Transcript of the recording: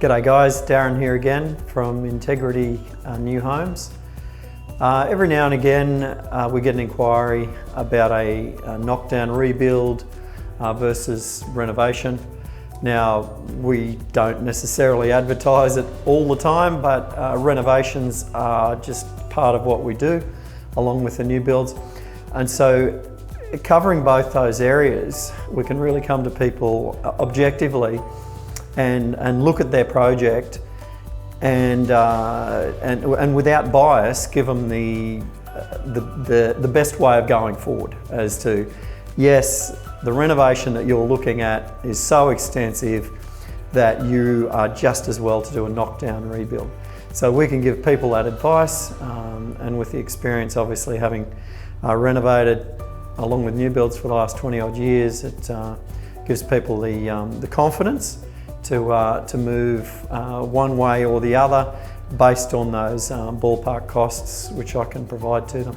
G'day guys, Darren here again from Integrity New Homes. Every now and again we get an inquiry about a knockdown rebuild versus renovation. Now, we don't necessarily advertise it all the time, but renovations are just part of what we do along with the new builds. And so covering both those areas, we can really come to people objectively and look at their project and without bias, give them the best way of going forward as to, yes, the renovation that you're looking at is so extensive that you are just as well to do a knockdown rebuild. So we can give people that advice, and with the experience obviously having renovated along with new builds for the last 20 odd years, it gives people the confidence to move one way or the other based on those ballpark costs which I can provide to them.